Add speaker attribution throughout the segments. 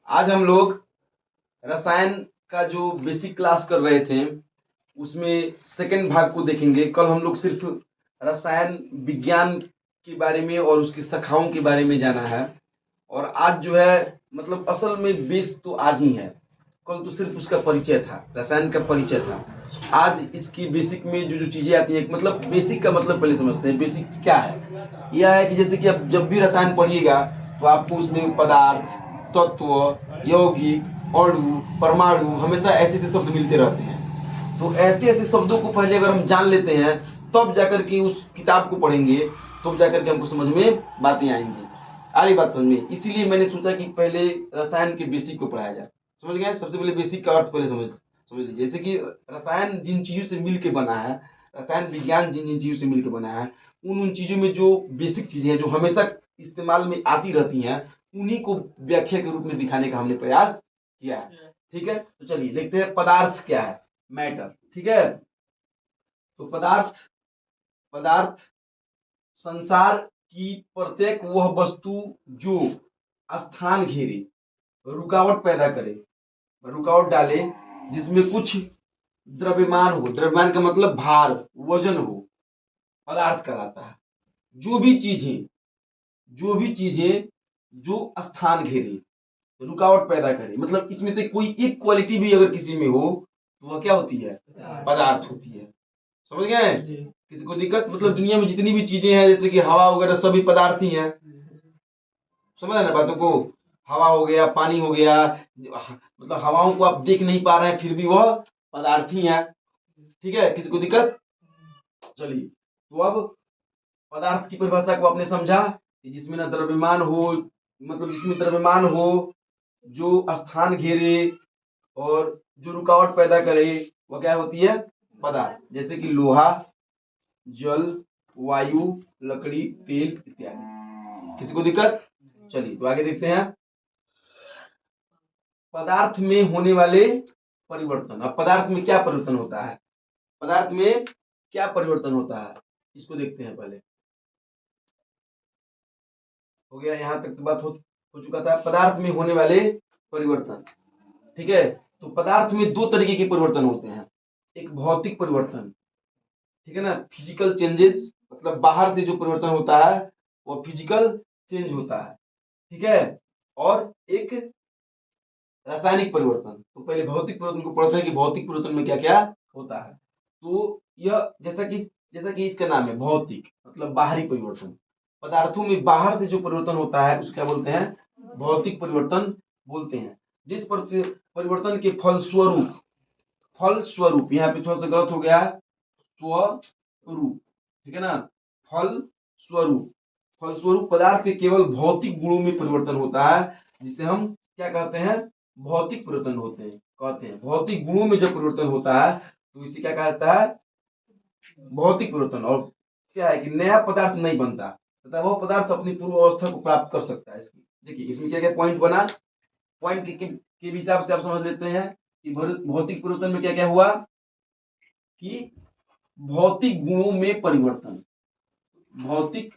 Speaker 1: आज हम लोग रसायन का जो बेसिक क्लास कर रहे थे उसमें सेकंड भाग को देखेंगे। कल हम लोग सिर्फ रसायन विज्ञान के बारे में और उसकी शाखाओं के बारे में जाना है, और आज जो है मतलब असल में बेस तो आज ही है। कल तो सिर्फ उसका परिचय था, रसायन का परिचय था। आज इसकी बेसिक में जो जो चीजें आती हैं, मतलब बेसिक का मतलब पहले समझते हैं। बेसिक क्या है? यह है कि जैसे कि आप जब भी रसायन पढ़िएगा तो आपको उसमें पदार्थ, तत्व, यौगिक, अणु, परमाणु हमेशा ऐसे ऐसे शब्द मिलते रहते हैं। तो ऐसे ऐसे शब्दों को पहले अगर हम जान लेते हैं तब जाकर के उस किताब को पढ़ेंगे, तब जाकर के हमको समझ में बातें आएंगी। आ रही बात समझ में? इसीलिए मैंने सोचा कि पहले रसायन के बेसिक को पढ़ाया जाए। समझ गए? सबसे पहले बेसिक का अर्थ पहले समझ समझ लीजिए। जैसे कि रसायन जिन चीजों से मिलकर बना है, रसायन विज्ञान जिन जिन चीजों से मिलकर बना है, उन उन चीजों में जो बेसिक चीजें हैं जो हमेशा इस्तेमाल में आती रहती हैं, उन्हीं को व्याख्या के रूप में दिखाने का हमने प्रयास किया है। ठीक है, तो चलिए देखते हैं पदार्थ क्या है। मैटर, ठीक है। तो पदार्थ, पदार्थ संसार की प्रत्येक वह वस्तु जो स्थान घेरे, रुकावट पैदा करे, रुकावट डाले, जिसमें कुछ द्रव्यमान हो। द्रव्यमान का मतलब भार, वजन हो, पदार्थ कहलाता है। जो भी चीजें, जो भी चीजें जो स्थान घेरे, रुकावट पैदा करे, मतलब इसमें से कोई एक क्वालिटी भी अगर किसी में हो तो वह क्या होती है? पदार्थ होती है। समझ गए? किसी को दिक्कत? मतलब दुनिया में जितनी भी चीजें हैं जैसे कि हवा वगैरह सभी पदार्थ ही हैं। समझ रहे ना बातों को? हवा हो गया, पानी हो गया, मतलब हवाओं को आप देख नहीं पा रहे हैं फिर भी वह पदार्थ ही है। ठीक है, किसी को दिक्कत? चलिए, तो अब पदार्थ की परिभाषा को आपने समझा कि जिसमें ना द्रव्यमान हो, मतलब जिसमें द्रव्यमान हो, जो स्थान घेरे और जो रुकावट पैदा करे, वह क्या होती है? पदार्थ। जैसे कि लोहा, जल, वायु, लकड़ी, तेल इत्यादि। किसी को दिक्कत? चलिए, तो आगे देखते हैं पदार्थ में होने वाले परिवर्तन। अब पदार्थ में क्या परिवर्तन होता है? पदार्थ में क्या परिवर्तन होता है इसको देखते हैं पहले। हो गया, यहां तक तो बात हो चुका था पदार्थ में होने वाले परिवर्तन। ठीक है, तो पदार्थ में दो तरीके के परिवर्तन होते हैं। एक भौतिक परिवर्तन, ठीक है ना, फिजिकल चेंजेस, मतलब बाहर से जो परिवर्तन होता है वो फिजिकल चेंज होता है। ठीक है, और एक रासायनिक परिवर्तन। तो पहले भौतिक परिवर्तन को पढ़ते हैं कि भौतिक परिवर्तन में क्या क्या होता है। तो यह जैसा कि इसका नाम है भौतिक, मतलब बाहरी परिवर्तन। पदार्थों में बाहर से जो परिवर्तन होता है उसको क्या बोलते हैं? भौतिक परिवर्तन बोलते हैं। जिस परिवर्तन के फलस्वरूप, फलस्वरूप यहाँ पे थोड़ा सा गलत हो गया, स्वरूप, ठीक है ना, फल स्वरूप, फलस्वरूप पदार्थ के केवल भौतिक गुणों में परिवर्तन होता है, जिसे हम क्या कहते हैं? भौतिक परिवर्तन होते हैं, कहते हैं। भौतिक गुणों में जब परिवर्तन होता है तो इसे क्या कहा जाता है? भौतिक परिवर्तन। और क्या है कि नया पदार्थ नहीं बनता तथा वह पदार्थ अपनी पूर्व अवस्था को प्राप्त कर सकता है। इसकी देखिए, इसमें क्या क्या पॉइंट बना। पॉइंट के हिसाब से आप समझ लेते हैं कि भौतिक परिवर्तन में क्या क्या हुआ कि भौतिक गुणों में परिवर्तन, भौतिक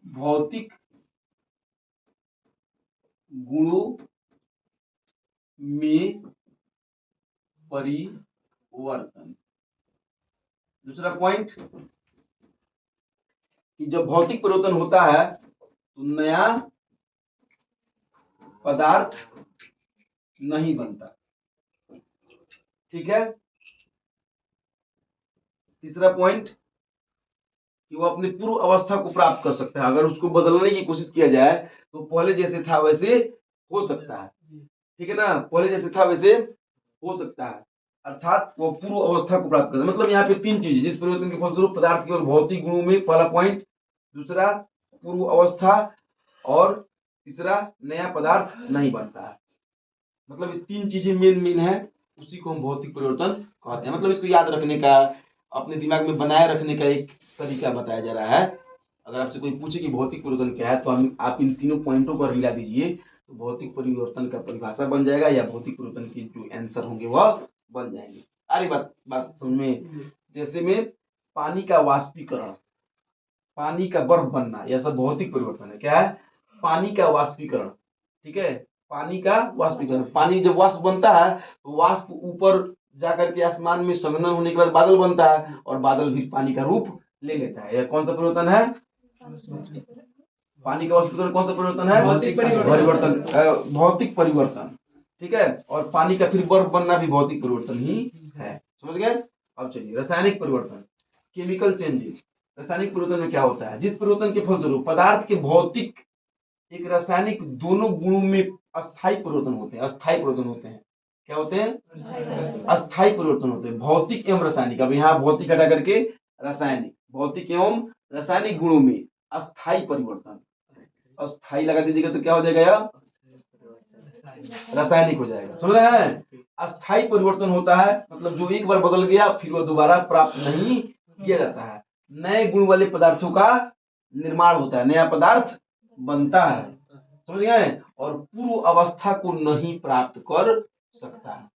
Speaker 1: भौतिक गुणों में परिवर्तन। दूसरा पॉइंट कि जब भौतिक परिवर्तन होता है तो नया पदार्थ नहीं बनता। ठीक है, तीसरा पॉइंट कि वो अपनी पूर्व अवस्था को प्राप्त कर सकता है। अगर उसको बदलने की कोशिश किया जाए तो पहले जैसे था वैसे हो सकता है। ठीक है ना, पहले जैसे था वैसे हो सकता है, अर्थात वो पूर्व अवस्था को प्राप्त कर। मतलब यहाँ पे तीन चीजें जिस परिवर्तन के फलस्वरूप पदार्थ केवल भौतिक गुणों में, पहला पॉइंट, दूसरा पूर्व अवस्था, और तीसरा नया पदार्थ नहीं बनता है। मतलब ये तीन चीजें मेन मेन है, उसी को हम भौतिक परिवर्तन कहते हैं। मतलब इसको याद रखने का, अपने दिमाग में बनाए रखने का एक तरीका बताया जा रहा है। अगर आपसे कोई पूछे कि भौतिक परिवर्तन क्या है तो हम आप इन तीनों पॉइंटों को मिला दीजिए तो भौतिक परिवर्तन का परिभाषा बन जाएगा, या भौतिक परिवर्तन के जो आंसर होंगे वह बन जाएंगे। अरे बात बात समझ में? जैसे में पानी का वाष्पीकरण, पानी का बर्फ बनना, यह सब भौतिक परिवर्तन है। क्या है? पानी का वाष्पीकरण। ठीक है, पानी का वाष्पीकरण। पानी जब वाष्प बनता है तो वाष्प ऊपर जाकर के आसमान में संघनन होने के बाद बादल बनता है और बादल भी पानी का रूप ले लेता है। यह कौन सा परिवर्तन है? पानी का वाष्पीकरण कौन सा परिवर्तन है? भौतिक परिवर्तन। ठीक है, और पानी का फिर बर्फ बनना भी भौतिक परिवर्तन ही है। समझ गए? अब चलिए रासायनिक परिवर्तन, केमिकल चेंजेस। रासायनिक परिवर्तन में क्या होता है? जिस परिवर्तन के फलस्वरूप पदार्थ के भौतिक एक रासायनिक दोनों गुणों में अस्थायी परिवर्तन होते हैं। अस्थायी परिवर्तन होते हैं। क्या होते हैं? अस्थायी परिवर्तन होते हैं, भौतिक एवं रासायनिक। अब यहाँ भौतिक हटा करके रासायनिक, भौतिक एवं रासायनिक गुणों में अस्थायी परिवर्तन। अस्थायी लगा दीजिएगा तो क्या हो जाएगा? यह रासायनिक हो जाएगा। समझ रहे हैं? अस्थायी परिवर्तन होता है मतलब जो एक बार बदल गया फिर वह दोबारा प्राप्त नहीं किया जाता है। नए गुण वाले पदार्थों का निर्माण होता है, नया पदार्थ बनता है। समझ गए? और पूर्व अवस्था को नहीं प्राप्त कर सकता है।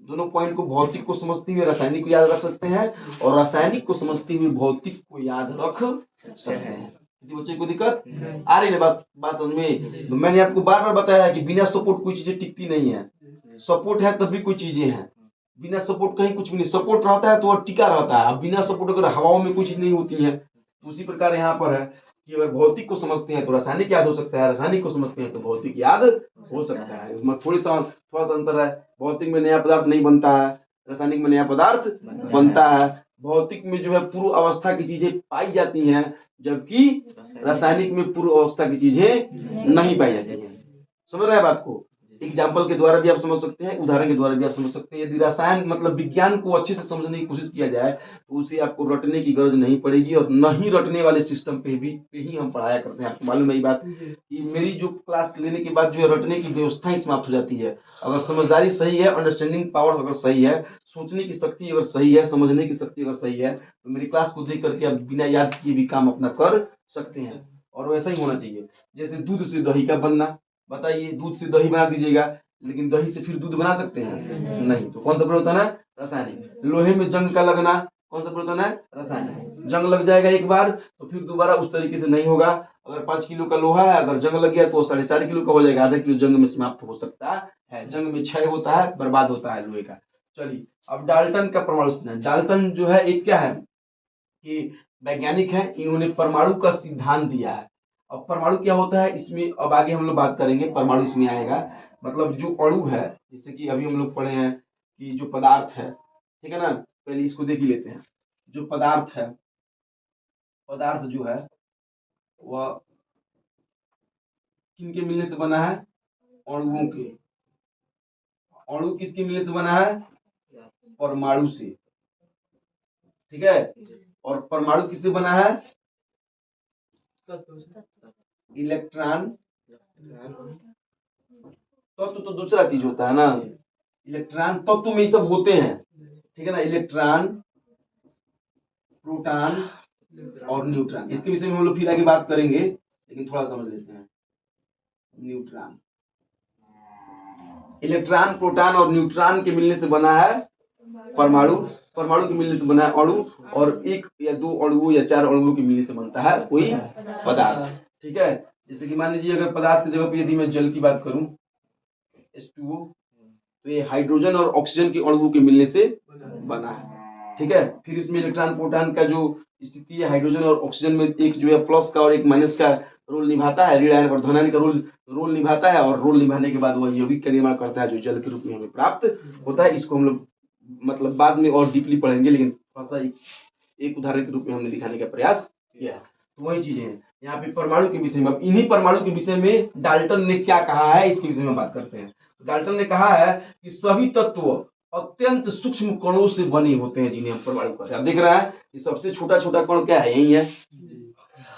Speaker 1: दोनों पॉइंट को, भौतिक को समझते हुए रासायनिक को याद रख सकते हैं और रासायनिक को समझते हुए भौतिक को याद रख सकते हैं। किसी बच्चे को दिक्कत आ रही है? बात समझ में? तो मैंने आपको बार बार बताया है कि बिना सपोर्ट कोई चीजें टिकती नहीं है। सपोर्ट है तभी कोई चीजें हैं, बिना सपोर्ट कहीं कुछ भी नहीं। सपोर्ट रहता है तो वह टिका रहता है। अब बिना सपोर्ट अगर हवाओं में कुछ नहीं होती है तो उसी प्रकार यहाँ पर है कि अगर भौतिक को समझते हैं तो रासायनिक याद हो सकता है, रासायनिक को समझते हैं तो भौतिक याद हो सकता है। उसमें थोड़ा सा अंतर है। भौतिक में नया पदार्थ नहीं बनता है, रासायनिक में नया पदार्थ बनता है। भौतिक में जो है पूर्व अवस्था की चीजें पाई जाती हैं जबकि रासायनिक में पूर्व अवस्था की चीजें नहीं पाई जाती हैं। समझ रहे हैं बात को? एग्जाम्पल के द्वारा भी आप समझ सकते हैं, उदाहरण के द्वारा भी आप समझ सकते हैं। यदि रसायन मतलब विज्ञान को अच्छे से समझने की कोशिश किया जाए तो उसे आपको रटने की गरज नहीं पड़ेगी और न ही रटने वाले सिस्टम पे ही हम पढ़ाया करते हैं। आपको मालूम है ये बात कि मेरी जो क्लास लेने के बाद जो है रटने की व्यवस्था ही समाप्त हो जाती है। अगर समझदारी सही है, अंडरस्टैंडिंग पावर अगर सही है, सोचने की शक्ति अगर सही है, समझने की शक्ति अगर सही है तो मेरी क्लास को देख करके आप बिना याद किए भी काम अपना कर सकते हैं। और वैसा ही होना चाहिए। जैसे दूध से दही का बनना, बताइए दूध से दही बना दीजिएगा लेकिन दही से फिर दूध बना सकते हैं? नहीं। तो कौन सा परिवर्तन है? रासायनिक। लोहे में जंग का लगना कौन सा परिवर्तन है? रासायनिक। जंग लग जाएगा एक बार तो फिर दोबारा उस तरीके से नहीं होगा। अगर 5 किलो का लोहा है, अगर जंग लग गया तो 4.5 किलो का हो जाएगा, आधा किलो जंग में समाप्त हो सकता है। जंग में क्षय होता है, बर्बाद होता है लोहे का। चलिए अब डाल्टन का परमाणु सिद्धांत। डाल्टन जो है एक क्या है कि वैज्ञानिक है, इन्होंने परमाणु का सिद्धांत दिया है। अब परमाणु क्या होता है इसमें अब आगे हम लोग बात करेंगे। परमाणु इसमें आएगा मतलब जो अणु है, जैसे कि अभी हम लोग पढ़े हैं कि जो पदार्थ है, ठीक है ना, पहले इसको देख ही लेते हैं। जो पदार्थ है, पदार्थ जो है वह किनके मिलने से बना है? अणुओं के। अणु किसके मिलने से बना है? परमाणु से। ठीक है, और परमाणु किससे बना है? इलेक्ट्रॉन। तत्व तो दूसरा चीज होता है ना, इलेक्ट्रॉन तत्व में ये सब होते हैं। ठीक है ना, इलेक्ट्रॉन, प्रोटॉन और न्यूट्रॉन। इसके विषय में हम लोग फिर आगे बात करेंगे लेकिन थोड़ा समझ लेते हैं। न्यूट्रॉन, इलेक्ट्रॉन, प्रोटॉन और न्यूट्रॉन के मिलने से बना है परमाणु। परमाणु के मिलने से बना है अणु, और एक या दो अणुओं या 4 अणुओं के मिलने से बनता है कोई पदार्थ। ठीक है, जैसे कि मान लीजिए अगर पदार्थ की जगह पे यदि मैं जल की बात करूं H2O, तो ये हाइड्रोजन और ऑक्सीजन के अणुओं के मिलने से बना है। ठीक है, फिर इसमें इलेक्ट्रॉन प्रोटॉन का जो स्थिति है, हाइड्रोजन और ऑक्सीजन में एक जो है प्लस का और एक माइनस का रोल निभाता है, ऋण आयन और धन आयन का रोल निभाता है, और रोल निभाने के बाद वह यौगिक का निर्माण करता है जो जल के रूप में हमें प्राप्त होता है। इसको हम लोग मतलब बाद में और डीपली पढ़ेंगे लेकिन थोड़ा सा एक उदाहरण के रूप में हमने दिखाने का प्रयास किया है। तो वही चीजें हैं यहाँ पे परमाणु के विषय में। अब इन्हीं परमाणु के विषय में डाल्टन ने क्या कहा है इसके विषय में बात करते हैं। डाल्टन ने कहा है कि सभी तत्व अत्यंत सूक्ष्म कणों से बने होते हैं जिन्हें हम परमाणु कहते हैं। आप देख रहे हैं कि सबसे छोटा छोटा कण क्या है? यही है,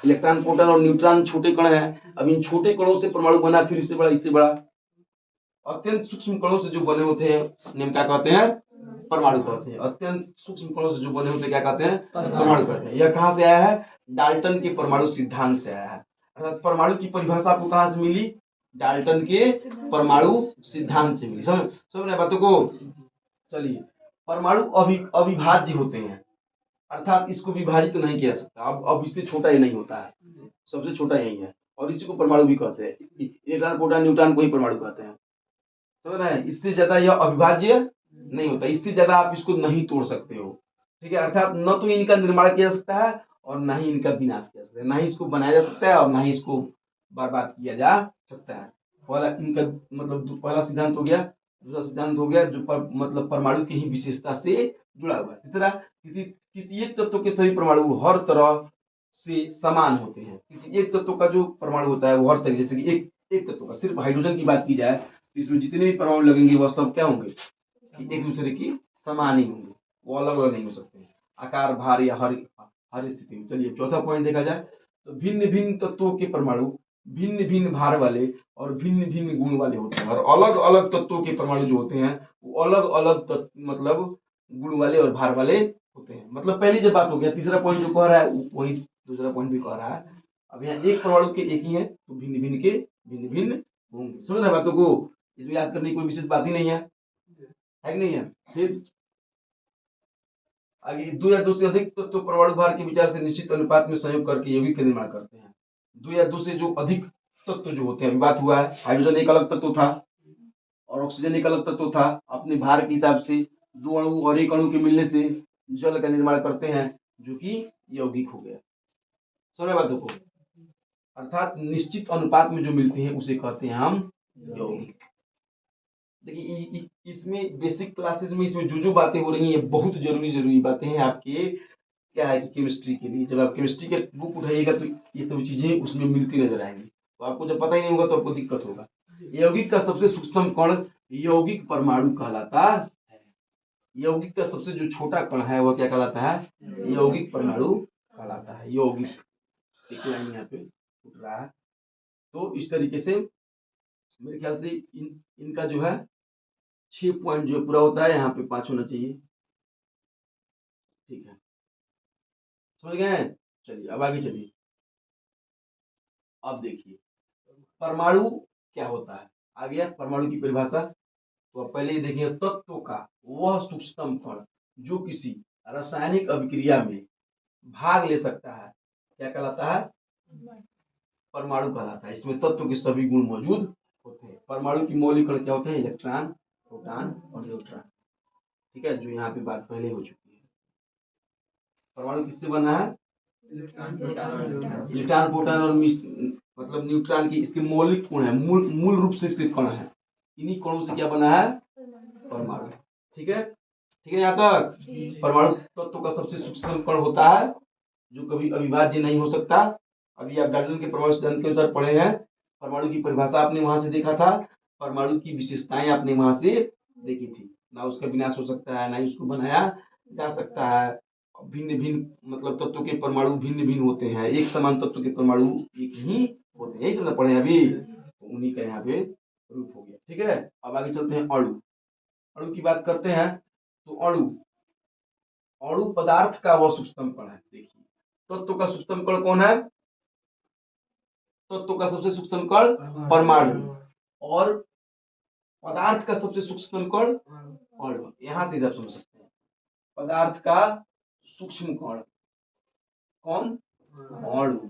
Speaker 1: इलेक्ट्रॉन, प्रोटॉन और न्यूट्रॉन छोटे कण है। अब इन छोटे कणों से परमाणु बना, फिर इससे बड़ा, इससे बड़ा। अत्यंत सूक्ष्म कणों से जो बने होते हैं हम क्या कहते हैं? परमाणु कहते हैं। अत्यंत सूक्ष्म कणों से जो बने होते हैं क्या कहते हैं? परमाणु कहते हैं। यह कहां से आया है? डाल्टन के परमाणु सिद्धांत से आया है। अर्थात परमाणु की परिभाषा आपको कहां से मिली? डाल्टन के परमाणु सिद्धांत से मिली। समझ रहे बातों को? चलिए, परमाणु अविभाज्य होते हैं, अर्थात इसको विभाजित नहीं किया सकता। अब इससे छोटा ही नहीं होता है, सबसे छोटा यही है। और इसी को परमाणु भी कहते हैं। इलेक्ट्रॉन प्रोटॉन न्यूट्रॉन को ही परमाणु कहते हैं, समझ रहे हैं। इससे ज्यादा यह अविभाज्य नहीं होता, इससे ज्यादा आप इसको नहीं तोड़ सकते हो, ठीक है। अर्थात न तो इनका निर्माण किया जा सकता है और ना ही इनका विनाश किया जा सकता है, ना ही इसको बनाया जा सकता है और ना ही इसको बर्बाद किया जा सकता है। पहला इनका मतलब पहला सिद्धांत हो गया। दूसरा सिद्धांत हो गया जो मतलब परमाणु की ही विशेषता से जुड़ा हुआ है। तीसरा, किसी किसी एक तत्व के सभी परमाणु हर तरह से समान होते हैं। किसी एक तत्व का जो परमाणु होता है वो हर तरह, जैसे कि एक तत्व का सिर्फ हाइड्रोजन की बात की जाए तो इसमें जितने भी परमाणु लगेंगे वह सब क्या होंगे कि एक दूसरे की समान ही होंगे, वो अलग अलग नहीं हो सकते आकार भार या हर हर स्थिति में। चलिए चौथा पॉइंट देखा जाए तो भिन्न भिन्न तत्वों के परमाणु भिन्न भिन्न भार वाले और भिन्न भिन्न गुण वाले होते हैं, और अलग अलग तत्वों के परमाणु जो होते हैं वो अलग अलग मतलब गुण वाले और भार वाले होते हैं। मतलब पहली जब बात हो गया, तीसरा पॉइंट जो कह रहा है वही दूसरा पॉइंट भी कह रहा है। अब यहाँ एक परमाणु के एक ही है तो भिन्न भिन्न के भिन्न भिन्न होंगे, समझ रहे बातों को। इसमें याद करने की कोई विशेष बात ही नहीं है कि नहीं है। फिर आगे, दो या दो से अधिक तत्व परमाणु भार के विचार से निश्चित अनुपात में संयोग करके यौगिक का निर्माण करते हैं। दो या दो से जो अधिक तत्व जो होते हैं, बात हुआ है हाइड्रोजन एक अलग तत्व था और ऑक्सीजन एक अलग तत्व था, अपने भार के हिसाब से दो अणु और एक अणु के मिलने से जल का निर्माण करते हैं जो कि यौगिक हो गया, समझ बातों को। अर्थात निश्चित अनुपात में जो मिलते हैं उसे कहते हैं हम यौगिक। देखिए इसमें बेसिक क्लासेस में इसमें जो बातें हो रही हैं बहुत जरूरी बातें हैं आपके, क्या है कि केमिस्ट्री के लिए। जब आप केमिस्ट्री के बुक उठाइएगा तो ये सब चीजें उसमें मिलती नजर आएंगी, तो आपको जब पता ही नहीं होगा तो आपको दिक्कत होगा। यौगिक का सबसे सूक्ष्म कण यौगिक परमाणु कहलाता है। यौगिक का सबसे जो छोटा कण है वह क्या कहलाता है, यौगिक परमाणु कहलाता है। यौगिक एक लाइन यहाँ पे उठ रहा है। तो इस तरीके से मेरे ख्याल से इनका जो है 6 पॉइंट जो पूरा होता है, यहाँ पे 5 होना चाहिए, ठीक है, समझ गए। चलिए अब आगे चलिए। अब देखिए परमाणु क्या होता है, आ गया परमाणु की परिभाषा। तो पहले ये देखिए, तत्व का वह सूक्ष्मतम कण जो किसी रासायनिक अभिक्रिया में भाग ले सकता है क्या कहलाता है, परमाणु कहलाता है। इसमें तत्व के सभी गुण मौजूद होते हैं। परमाणु की मौलिक कण क्या होते हैं, इलेक्ट्रॉन प्रोटॉन और न्यूट्रॉन, ठीक है, जो यहाँ पे बात पहले हो चुकी है। परमाणु किससे बना है, इलेक्ट्रॉन प्रोटॉन और मतलब न्यूट्रॉन की इसके मौलिक गुण है, मूल रूप से इसके कण है। इन्हीं कणों से क्या बना है, परमाणु, ठीक है, ठीक है। यहाँ तक परमाणु तत्व का सबसे सूक्ष्म कण होता है जो कभी अविभाज्य नहीं हो सकता। अभी आप डाल्टन के परमाणु सिद्धांत के अनुसार पढ़े हैं, परमाणु की परिभाषा आपने वहां से देखा था, परमाणु की विशेषताएं आपने वहां से देखी थी। ना उसका विनाश हो सकता है, ना ही उसको बनाया जा सकता है। भिन्न भिन्न मतलब तत्व के परमाणु भिन्न भिन्न होते हैं, एक समान तत्व के परमाणु एक ही होते हैं, यही सब पढ़े अभी। तो उन्हीं का यहाँ पे रूप हो गया, ठीक है। अब आगे चलते हैं, अणु। अणु की बात करते हैं तो अणु पदार्थ का वह सूक्ष्मतम कण है। देखिए तत्व का सूक्ष्मतम कण कौन है, तत्व का सबसे सूक्ष्म कण परमाणु, और पदार्थ का सबसे सूक्ष्म कण अणु। यहां से आप समझ सकते हैं पदार्थ का सूक्ष्म कण कौन, अणु।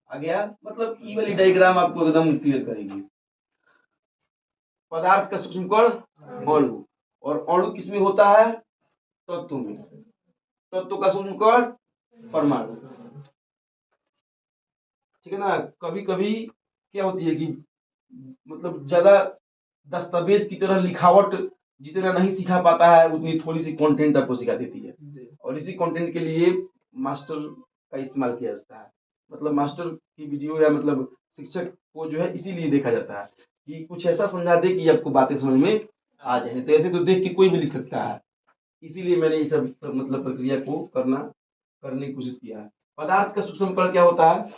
Speaker 1: आ गया, मतलब ई वाली डायग्राम आपको एकदम क्लियर करेगी। पदार्थ का सूक्ष्म कण अणु, और अणु किसमें होता है, तत्व में। तत्व का सूक्ष्म कण परमाणु, ठीक है ना। कभी कभी क्या होती है कि मतलब ज्यादा दस्तावेज की तरह लिखावट जितना नहीं सिखा पाता है उतनी थोड़ी सी कंटेंट आपको सिखा देती है, और इसी कंटेंट के लिए मास्टर का इस्तेमाल किया जाता है। मतलब मास्टर की वीडियो या मतलब शिक्षक को जो है इसीलिए देखा जाता है कि कुछ ऐसा समझा दे कि आपको बातें समझ में आ जाए। तो ऐसे तो देख के कोई भी लिख सकता है, इसीलिए मैंने इस सब मतलब प्रक्रिया को करने की कोशिश किया है। पदार्थ का सूक्ष्म कण क्या होता है,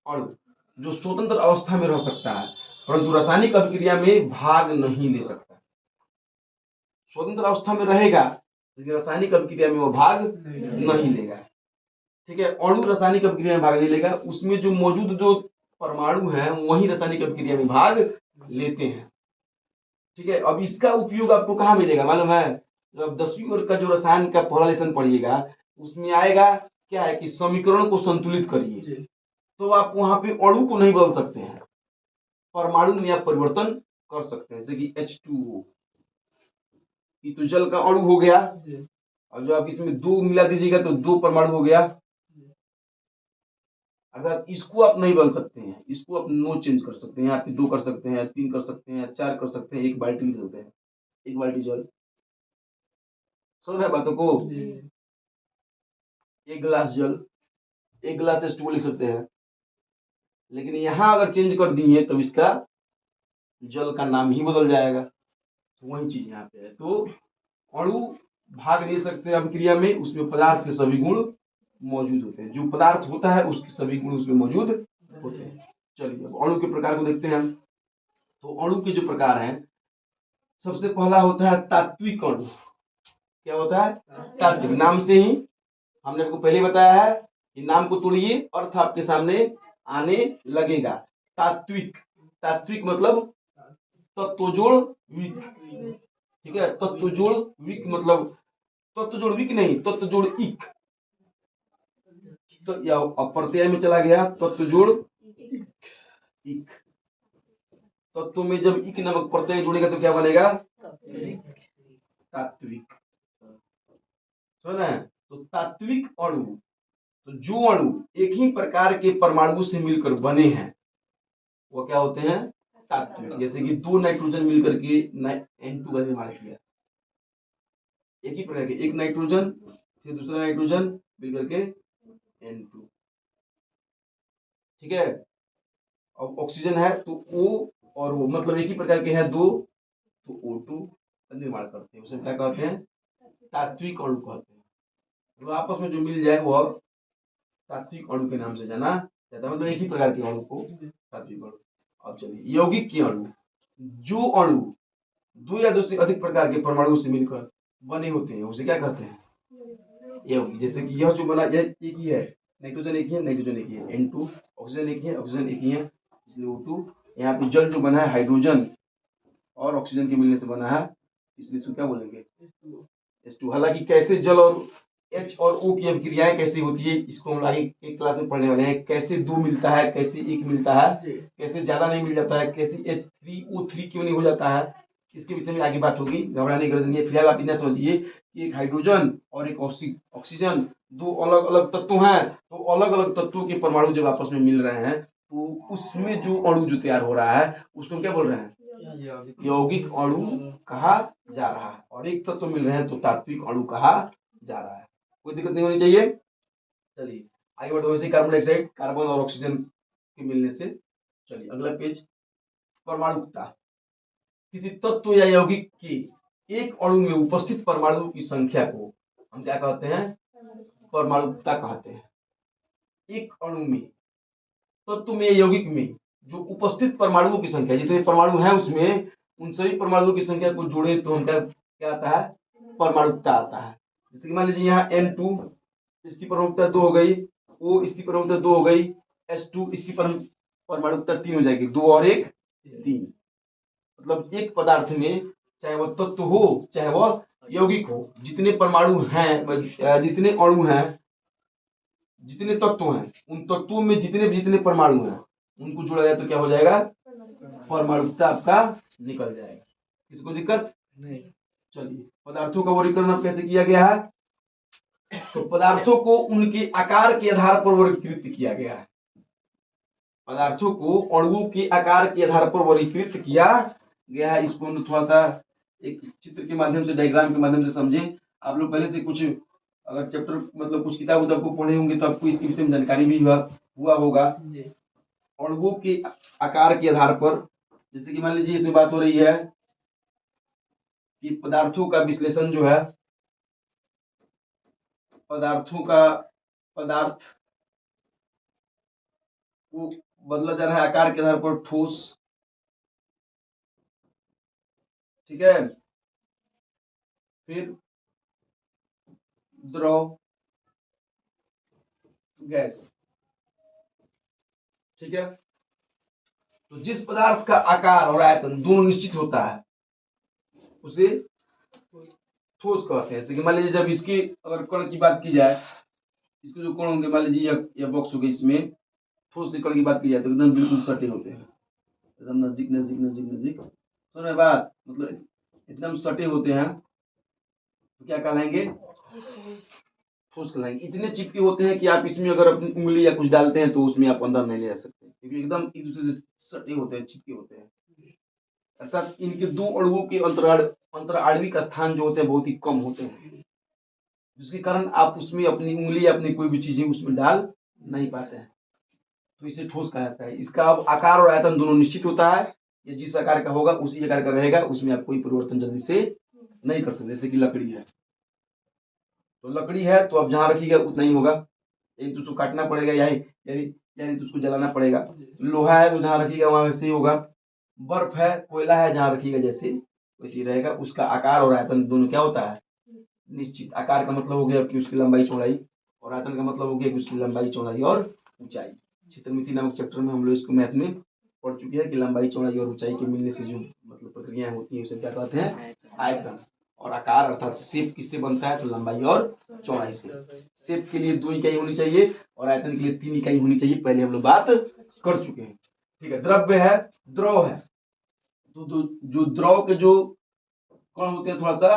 Speaker 1: अणु, जो स्वतंत्र अवस्था में रह सकता है परंतु रासायनिक अभिक्रिया में भाग नहीं ले सकता। स्वतंत्र अवस्था में रहेगा लेकिन रासायनिक अभिक्रिया में वो भाग नहीं लेगा, ठीक है। अणु रासायनिक अभिक्रिया में भाग नहीं लेगा, उसमें जो मौजूद जो परमाणु है वही रासायनिक अभिक्रिया में भाग लेते हैं, ठीक है। अब इसका उपयोग आपको कहाँ मिलेगा मालूम है, जब आप 10वीं वर्ग का जो रसायन का पहला लेसन पढ़िएगा उसमें आएगा क्या है कि समीकरण को संतुलित करिए, तो आप वहां पे अणु को नहीं बदल सकते हैं, परमाणु में आप परिवर्तन कर सकते हैं। जैसे कि H2O, ये तो जल का अणु हो गया, और जो आप इसमें दो मिला दीजिएगा तो दो परमाणु हो गया। अर्थात इसको आप नहीं बदल सकते हैं, इसको आप नो चेंज कर सकते हैं, आप 2 कर सकते हैं, 3 कर सकते हैं, 4 कर सकते हैं, एक बाल्टी लिख सकते हैं, एक बाल्टी जल। समझ रहे हैं बातों को? एक गिलास जल, एक गिलास H2O लिख सकते हैं, लेकिन यहां अगर चेंज कर दिए तो इसका जल का नाम ही बदल जाएगा। तो वही चीज यहाँ पे है। तो अणु भाग नहीं सकते अभिक्रिया में, उसमें पदार्थ के सभी गुण मौजूद होते हैं, जो पदार्थ होता है उसके सभी गुण उसमें मौजूद होते हैं। चलिए अब अणु के प्रकार को देखते हैं हम। तो अणु के जो प्रकार हैं, सबसे पहला होता है तात्विक अणु। क्या होता है? तात्विक। नाम से ही हमने आपको पहले बताया है कि नाम को तोड़िए, अर्थ आपके सामने आने लगेगा। तात्विक, तात्विक मतलब तत्व जोड़ विक। ठीक है, तत्व जोड़ विक मतलब तत्व जोड़ विक नहीं, तत्व जोड़ इक। तो या प्रत्यय में चला गया, तत्व जोड़ इक। तत्व में जब इक नामक प्रत्यय जुड़ेगा तो क्या बनेगा? तात्विक। समझ रहे हैं? तो तात्विक अणु, तो जो अणु एक ही प्रकार के परमाणु से मिलकर बने हैं वो क्या होते हैं? तात्विक। जैसे कि 2 नाइट्रोजन मिलकर के N2 का निर्माण किया, एक ही प्रकार के, एक नाइट्रोजन फिर दूसरा नाइट्रोजन मिलकर के N2। ठीक है, अब ऑक्सीजन है तो O और O मतलब एक ही प्रकार के हैं दो, तो O2 का निर्माण करते हैं, उसे क्या कहते हैं? तात्विक अणु कहते हैं। तो आपस में जो मिल जाए वो तात्विक अणु के नाम से जाना जाता है, मतलब एक ही प्रकार के अणु को तात्विक अणु। अब चलिए यौगिक के अणु, जो अणु 2 या 2 से अधिक प्रकार के परमाणु से मिलकर बने होते हैं उसे क्या कहते हैं? यौगिक। जैसे कि यह जो बना, यह एक ही है, नाइट्रोजन एक ही है, नाइट्रोजन एक ही है, N2, ऑक्सीजन एक ही है, ऑक्सीजन एक ही है, इसलिए O2। यहाँ पे जल जो बना है हाइड्रोजन और ऑक्सीजन के मिलने से बना है, इसलिए इसको क्या बोलेंगे? H2। हालांकि कैसे जल और H और O की अभिक्रियाएं कैसी होती है इसको हम आगे एक क्लास में पढ़ने वाले हैं। कैसे 2 मिलता है, कैसे 1 मिलता है, कैसे ज्यादा नहीं मिल जाता है, कैसे H3O3 क्यों नहीं हो जाता है, इसके विषय में आगे बात होगी, घबराने की जरूरत नहीं है। फिलहाल आप इतना समझिए कि एक हाइड्रोजन और एक ऑक्सीजन 2 अलग अलग तत्व हैं, तो अलग अलग तत्वों के परमाणु जब आपस में मिल रहे हैं तो उसमें जो अणु जो तैयार हो रहा है उसको क्या बोल रहे हैं? यौगिक अणु कहा जा रहा है। और एक तत्व मिल रहे हैं तो तात्विक अणु कहा जा रहा है। कोई दिक्कत नहीं होनी चाहिए। चलिए आगे बढ़ते, वैसे कार्बन डाइऑक्साइड, कार्बन और ऑक्सीजन के मिलने से। चलिए अगला पेज, परमाणुकता। किसी तत्व या यौगिक के एक अणु में उपस्थित परमाणु की संख्या को हम क्या कहते हैं? परमाणुकता कहते हैं। एक अणु में, तत्व में, यौगिक में जो उपस्थित परमाणुओं की संख्या, जितने परमाणु हैं उसमें उन सभी परमाणुओं की संख्या को जोड़े तो हम क्या आता है? परमाणुकता आता है। जैसे कि मान लीजिए यहाँ N2, इसकी परमाणुकता 2 हो गई, O इसकी परमाणुकता 2 हो गई, H2 इसकी परमाणुकता 3 हो जाएगी, 2 और 1 3। मतलब एक पदार्थ में चाहे वह तत्व हो चाहे वह यौगिक हो, जितने परमाणु हैं, जितने अणु हैं, जितने तत्व हैं, उन तत्वों में जितने जितने परमाणु हैं उनको जोड़ा जाए तो क्या हो जाएगा? परमाणुकता आपका निकल जाएगा। किसको दिक्कत नहीं। चलिए पदार्थों का वर्गीकरण अब कैसे किया गया है? तो पदार्थों को उनके आकार के आधार पर वर्गीकृत किया गया है। पदार्थों को अणुओं के आकार के आधार पर वर्गीकृत किया गया है। इसको हम थोड़ा सा एक चित्र के माध्यम से, डायग्राम के माध्यम से समझें। आप लोग पहले से कुछ अगर चैप्टर मतलब कुछ किताब उताब को पढ़े होंगे तो आपको इसके विषय में जानकारी भी हुआ होगा। अणुओं के आकार के आधार पर, जैसे कि मान लीजिए इसमें बात हो रही है कि पदार्थों का विश्लेषण जो है, पदार्थ को बदला जा रहा है आकार के आधार पर, ठोस, ठीक है, फिर द्रव, गैस, ठीक है। तो जिस पदार्थ का आकार और आयतन दोनों निश्चित होता है उसे ठोस कहते हैं। जैसे कि मान लीजिए जब इसके अगर कण की बात की जाए, इसके जो कण होंगे, मान लीजिए यह बॉक्स हो गया, इसमें ठोस के कण की बात की जाए तो एकदम बिल्कुल सटे होते हैं, एकदम नजदीक नजदीक नजदीक नजदीक। सुन रहे बात, मतलब एकदम सटे होते हैं तो क्या कहलाएंगे? ठोस कहलाएंगे। इतने चिपके होते हैं कि आप इसमें अगर अपनी उंगली या कुछ डालते हैं तो उसमें आप अंदर नहीं ले जा सकते, क्योंकि एकदम एक दूसरे से सटे होते हैं, चिपके होते हैं। अर्थात इनके दो अणुओं के अंतराणविक स्थान जो होते हैं बहुत ही कम होते हैं, जिसके कारण आप उसमें अपनी उंगली या अपनी कोई भी चीजें उसमें डाल नहीं पाते हैं, तो इसे ठोस कहा जाता है। इसका आकार और आयतन दोनों निश्चित होता है, ये जिस आकार का होगा उसी आकार का रहेगा, उसमें आप कोई परिवर्तन जल्दी से नहीं कर सकते। जैसे कि लकड़ी है, तो लकड़ी है तो आप जहां रखिएगा उतना ही होगा, एक तो उसको काटना पड़ेगा यानी तो उसको जलाना पड़ेगा। लोहा है तो जहां रखिएगा वहां वैसे ही होगा। बर्फ है, कोयला है, जहां रखिएगा जैसे वैसे ही रहेगा। उसका आकार और आयतन दोनों क्या होता है? निश्चित। आकार का मतलब हो गया कि उसकी लंबाई चौड़ाई, और आयतन का मतलब हो गया कि उसकी लंबाई चौड़ाई और ऊंचाई। क्षेत्रमिति नामक चैप्टर में हम लोग इसको मैथ में पढ़ चुके हैं कि लंबाई चौड़ाई और ऊंचाई के मिलने से जो मतलब प्रक्रियाएं होती है उसे क्या कहते हैं? आयतन। और आकार अर्थात शेप किससे बनता है? तो लंबाई और चौड़ाई से। शेप के लिए 2 इकाई होनी चाहिए और आयतन के लिए 3 इकाई होनी चाहिए, पहले हम लोग बात कर चुके हैं। ठीक है, द्रव्य है, द्रव है, तो जो द्रव के जो कण होते हैं थोड़ा सा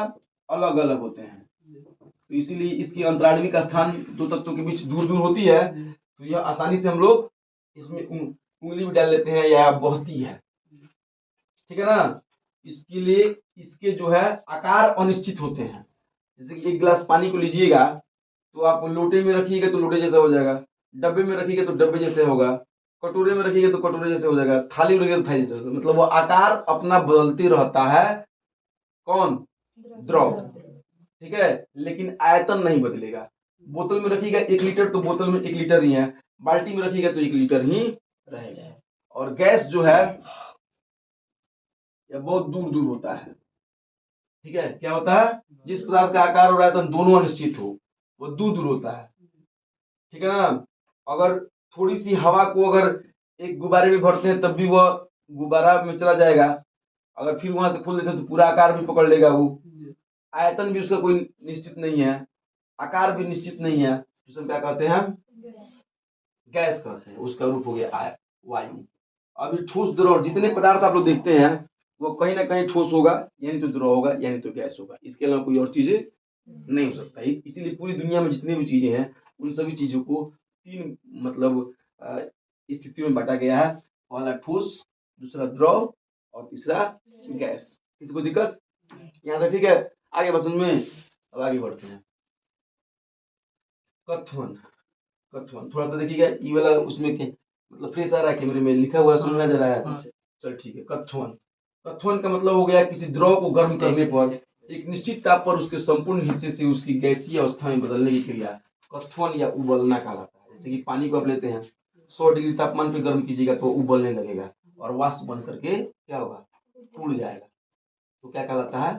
Speaker 1: अलग अलग होते हैं, तो इसीलिए इसकी अंतराणविक स्थान दो तत्वों के बीच दूर दूर होती है, तो यह आसानी से हम लोग इसमें उंगली भी डाल लेते हैं या बहती है। ठीक है ना? इसके लिए इसके जो है आकार अनिश्चित होते हैं। जैसे कि एक गिलास पानी को लीजिएगा तो आप लोटे में रखिएगा तो लोटे जैसा हो जाएगा, डब्बे में रखिएगा तो डब्बे जैसे होगा, कटोरे में रखिएगा तो कटोरे जैसे हो जाएगा, थाली में रखिएगा तो थाली जैसे होगा। मतलब वो आकार अपना बदलते रहता है। कौन? द्रव। ठीक है, लेकिन आयतन नहीं बदलेगा। बोतल में रखिएगा 1 लीटर तो बोतल में 1 लीटर ही है, बाल्टी में रखिएगा तो 1 लीटर ही रहेगा। और गैस जो है यह बहुत दूर दूर होता है। ठीक है, क्या होता है? जिस पदार्थ का आकार और आयतन दोनों अनिश्चित हो वो दूर दूर होता है। ठीक है ना? अगर थोड़ी सी हवा को अगर एक गुब्बारे में भरते हैं तब भी वह गुब्बारा में चला जाएगा, अगर फिर वहां से खोल देते हैं तो पूरा आकार भी पकड़ लेगा वो। आयतन भी उसका कोई निश्चित नहीं है, आकार भी निश्चित नहीं है, जिसे क्या कहते हैं? गैस कहते हैं। उसका रूप हो गया वायु। अभी ठोस, द्रव, जितने पदार्थ आप लोग देखते हैं वो कहीं ना कहीं ठोस होगा, यानी तो द्रव होगा, यानी तो गैस होगा। इसके अलावा कोई और चीजें नहीं हो सकता। इसीलिए पूरी दुनिया में जितनी भी चीजें हैं उन सभी चीजों को 3 मतलब स्थितियों में बांटा गया है। पहला ठोस, दूसरा द्रव और तीसरा गैस। किसी को दिक्कत यहाँ तक? ठीक है, आगे बस में अब आगे बढ़ते हैं। कथन। कथन थोड़ा सा देखिएगा, ये वाला उसमें के मतलब फ्रेश आ रहा है, कैमरे में लिखा हुआ समझ में आ रहा है? चल ठीक है। कथन, कथन का मतलब हो गया किसी द्रव को गर्म करने पर एक निश्चित ताप पर उसके संपूर्ण हिस्से से उसकी गैसीय अवस्था में बदलने की क्रिया कथन या उबलना कहलाता है। जैसे कि पानी को आप लेते हैं 100 डिग्री तापमान पे गर्म कीजिएगा तो उबलने लगेगा और वाष्प बन करके क्या होगा? उड़ जाएगा, तो क्या कहलाता है?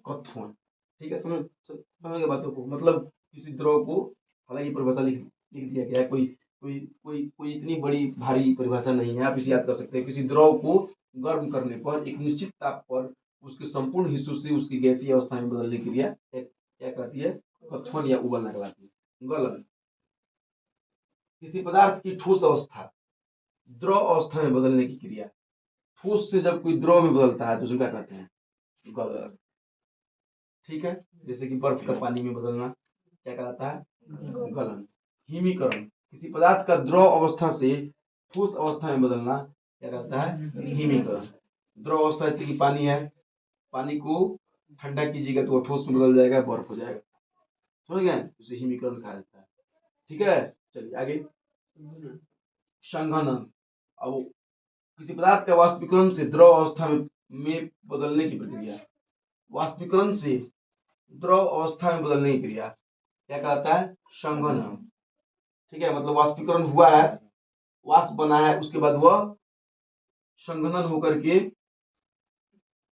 Speaker 1: कथन। ठीक है, समझ गए बातों को? मतलब किसी द्रव को, हालांकि परिभाषा लिख लिख दिया गया है, कोई इतनी बड़ी भारी परिभाषा नहीं है, आप इसे याद कर सकते हैं। किसी द्रव को गर्म करने पर एक निश्चित ताप पर उसके संपूर्ण हिस्सों से उसकी गैसीय अवस्था में बदलने की क्रिया क्या कहती है? कथन या उबलना कहलाती है। गलन, किसी पदार्थ की ठोस अवस्था द्रव अवस्था में बदलने की क्रिया। ठोस से जब कोई द्रव में बदलता है तो उसे क्या कहते हैं? गलन। ठीक है, जैसे कि बर्फ का पानी में बदलना क्या कहलाता है? गलन। हिमीकरण, किसी पदार्थ का द्रव अवस्था से ठोस अवस्था में बदलना क्या कहता है? हिमीकरण। द्रव अवस्था जैसे कि पानी है, पानी को ठंडा कीजिएगा तो वो ठोस में बदल जाएगा, बर्फ हो जाएगा। समझ गए? उसे हिमीकरण कहा जाता है। ठीक है, चलिए आगे। संघनन, अब किसी पदार्थ का वाष्पीकरण से द्रव अवस्था में बदलने की प्रक्रिया। वाष्पीकरण से द्रव अवस्था में बदलने की क्रिया क्या कहता है? संघनन। ठीक है, मतलब वाष्पीकरण हुआ है, वाष्प बना है, उसके बाद वह संघनन होकर के,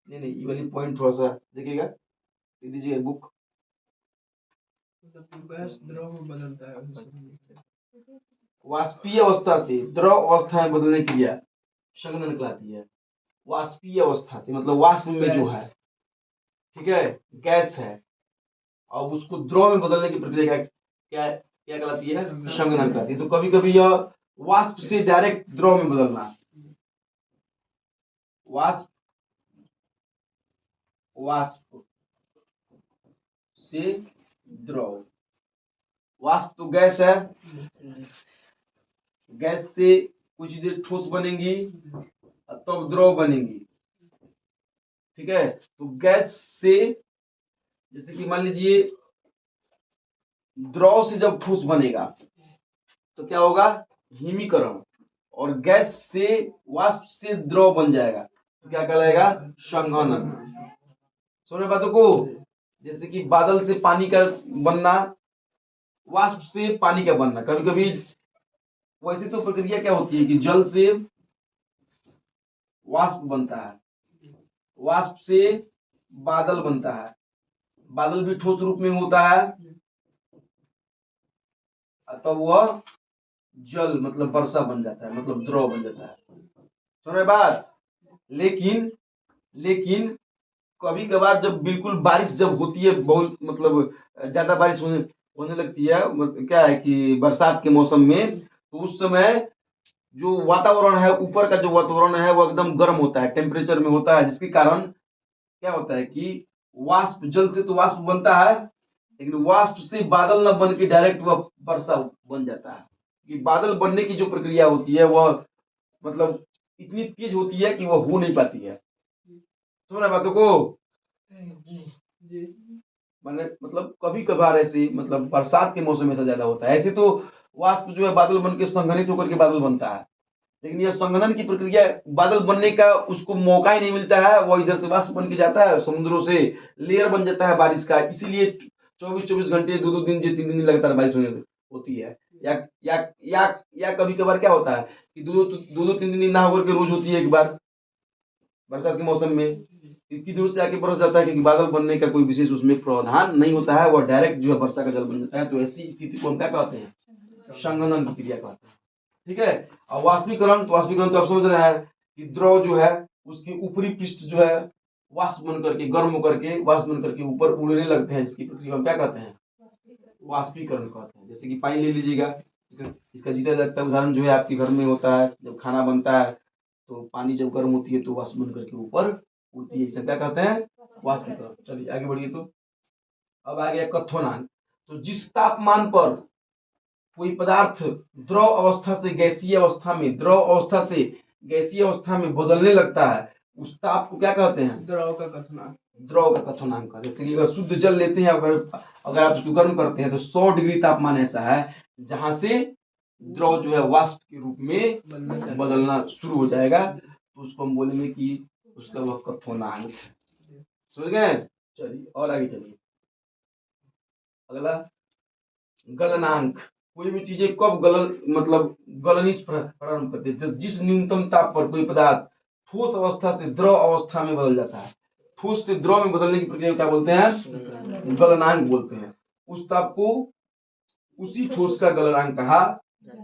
Speaker 1: नहीं ये वाली पॉइंट थोड़ा सा देखिएगा, दीजिए बुक।
Speaker 2: गैस द्रव में बदलता है,
Speaker 1: वाष्पीय अवस्था से द्रव अवस्था में बदलने की क्रिया संघनन कहलाती है। वाष्पीय अवस्था से मतलब वाष्प में जो है, ठीक है, गैस है, और उसको द्रव में बदलने की प्रक्रिया क्या क्या कहलाती है? संघनन कहलाती है। तो कभी कभी यह वाष्प से डायरेक्ट द्रव में बदलना, वाष्प वाष्प से द्रव। वाष्प तो गैस है, गैस से कुछ देर ठोस बनेंगी तब द्रव बनेंगी। ठीक है, तो गैस से जैसे कि मान लीजिए द्रव से जब ठोस बनेगा तो क्या होगा, हिमीकरण, और गैस से वाष्प से द्रव बन जाएगा तो क्या कहलाएगा, संघनन। सुने बातों को, जैसे कि बादल से पानी का बनना, वाष्प से पानी का बनना। कभी कभी वैसे तो प्रक्रिया क्या होती है कि जल से वाष्प बनता है, वाष्प से बादल बनता है, बादल भी ठोस रूप में होता है, तब वह जल मतलब वर्षा बन जाता है, मतलब द्रव बन जाता है। सुन रहे बात। लेकिन लेकिन कभी कभार जब बिल्कुल बारिश जब होती है, बहुत मतलब ज्यादा बारिश होने लगती है, क्या है कि बरसात के मौसम में, तो उस समय जो वातावरण है, ऊपर का जो वातावरण है वो एकदम गर्म होता है, टेम्परेचर में होता है, जिसके कारण क्या होता है कि वाष्प, जल से तो वाष्प बनता है, लेकिन वाष्प से बादल न बन के डायरेक्ट वह वर्षा बन जाता है। कि बादल बनने की जो प्रक्रिया होती है वह मतलब इतनी तेज होती है कि वह हो नहीं पाती है। समझ रहे बातों को।
Speaker 2: जी
Speaker 1: मैंने मतलब कभी कभार ऐसे मतलब बरसात के मौसम में ऐसा ज्यादा होता है। ऐसे तो वाष्प जो है बादल बन के संघनित होकर के बादल बनता है, लेकिन यह संघनन की प्रक्रिया, बादल बनने का उसको मौका ही नहीं मिलता है, वो इधर से वाष्प बन के जाता है, समुद्रों से लेयर बन जाता है बारिश का। इसीलिए 24-24 घंटे, 2-2 दिन, 3-3 दिन लगातार बारिश होती है। या कभी कभार क्या होता है कि 2-2 3 दिन ना होकर के रोज होती है एक बार बरसात के मौसम में। इतनी दूर से आके बरस जाता है क्योंकि बादल बनने का कोई विशेष उसमें प्रावधान नहीं होता है, वह डायरेक्ट जो है वर्षा का जल बन जाता है। तो ऐसी स्थिति को हम क्या कहते हैं, संघनन की क्रिया कहते हैं। ठीक है। और वाष्पीकरण, तो वाष्पीकरण तो आप समझ रहे हैं कि द्रव जो है उसके ऊपरी पृष्ठ जो है वाष्प बन करके, गर्म होकर के वाष्प बन करके ऊपर उड़ने लगते हैं, जिसकी प्रक्रिया हम क्या कहते हैं, वाष्पीकरण कहते हैं। जैसे कि पानी ले लीजिएगा, इसका जीता जागता उदाहरण जो है आपके घर में होता है, जब खाना बनता है तो पानी जब गर्म होती है तो वाष्प बन करके ऊपर उड़ती है, इसे क्या कहते हैं, वाष्पीकरण। चलिए आगे बढ़िए। तो अब आ गया क्वथनांक। तो जिस तापमान पर कोई पदार्थ द्रव अवस्था से गैसीय अवस्था में, द्रव अवस्था से गैसीय अवस्था में बदलने लगता है, उस ताप को क्या कहते हैं,
Speaker 2: द्रव का क्वथनांक।
Speaker 1: द्रव का क्वथनांक। जैसे कि अगर शुद्ध जल लेते हैं, अगर आप उसको गर्म करते हैं तो 100 डिग्री तापमान ऐसा है जहां से द्रव जो है वाष्प के रूप में बदलना शुरू हो जाएगा, तो उसको हम बोलेंगे कि उसका वह क्वथनांक। समझ गए। चलिए और आगे चलिए। अगला गलनांक। कोई भी चीजें कब गलन मतलब गलनी प्रारंभ करती है, जिस न्यूनतम ताप पर कोई पदार्थ ठोस अवस्था से द्रव अवस्था में बदल जाता है। ठोस से द्रव में बदलने की प्रक्रिया क्या बोलते हैं, गलनांक बोलते हैं। उस ताप को उसी ठोस का गलनांक कहा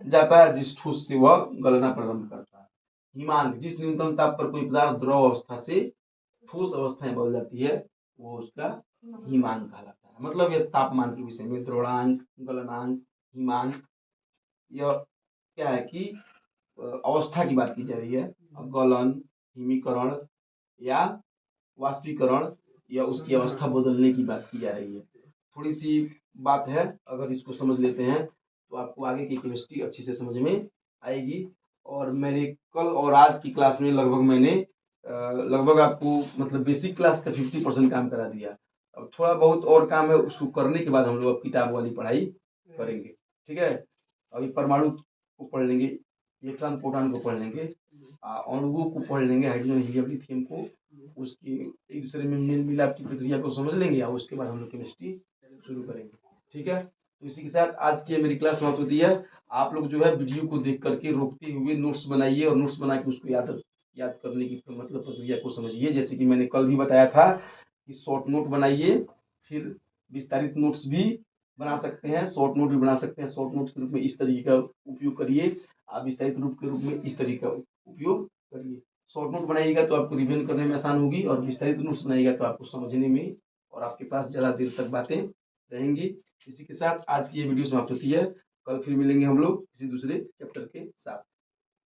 Speaker 1: जाता है जिस ठोस से वह गलना प्रारंभ करता है। हिमांक, जिस न्यूनतम ताप पर कोई पदार्थ द्रव अवस्था से ठोस अवस्था में बदल जाती है वो उसका हिमांक कहलाता है। मतलब यह तापमान के विषय में द्रवणांक, गलनांक, हिमांक, यह क्या है कि अवस्था की बात की जा रही है। गलन, हिमीकरण या वाष्पीकरण या उसकी अवस्था बदलने की बात की जा रही है। थोड़ी सी बात है, अगर इसको समझ लेते हैं तो आपको आगे की केमिस्ट्री अच्छी से समझ में आएगी। और मैंने कल और आज की क्लास में लगभग आपको मतलब बेसिक क्लास का 50% काम करा दिया। अब थोड़ा बहुत और काम है, उसको करने के बाद हम लोग अब किताब वाली पढ़ाई करेंगे। ठीक है। अभी परमाणु को पढ़ लेंगे, इलेक्ट्रॉन प्रोटॉन को पढ़ लेंगे, अणुओं को पढ़ लेंगे, हाइड्रोजन हीलियम लिथियम को, उसकी एक दूसरे में मेल मिलाप की प्रक्रिया को समझ लेंगे और उसके बाद हम लोग केमिस्ट्री शुरू करेंगे। ठीक है। तो इसी के साथ आज की मेरी क्लास समाप्त होती है। आप लोग जो है वीडियो को देख करके रोकते हुए नोट्स बनाइए और नोट्स बना के उसको याद करने की मतलब प्रक्रिया को समझिए। जैसे कि मैंने कल भी बताया था कि शॉर्ट नोट बनाइए, फिर विस्तारित नोट्स भी बना सकते हैं, शॉर्ट नोट भी बना सकते हैं। शॉर्ट नोट के रूप में इस तरीके का उपयोग करिए, आप विस्तारित रूप के रूप में इस तरीके का उपयोग करिए। शॉर्ट नोट बनाइएगा तो आपको रिवीजन करने में आसान होगी, और विस्तारित नोट्स बनाइएगा तो आपको समझने में और आपके पास ज़्यादा देर तक बातें रहेंगी। इसी के साथ आज की ये वीडियो समाप्त होती है। कल फिर मिलेंगे हम लोग किसी दूसरे चैप्टर के साथ।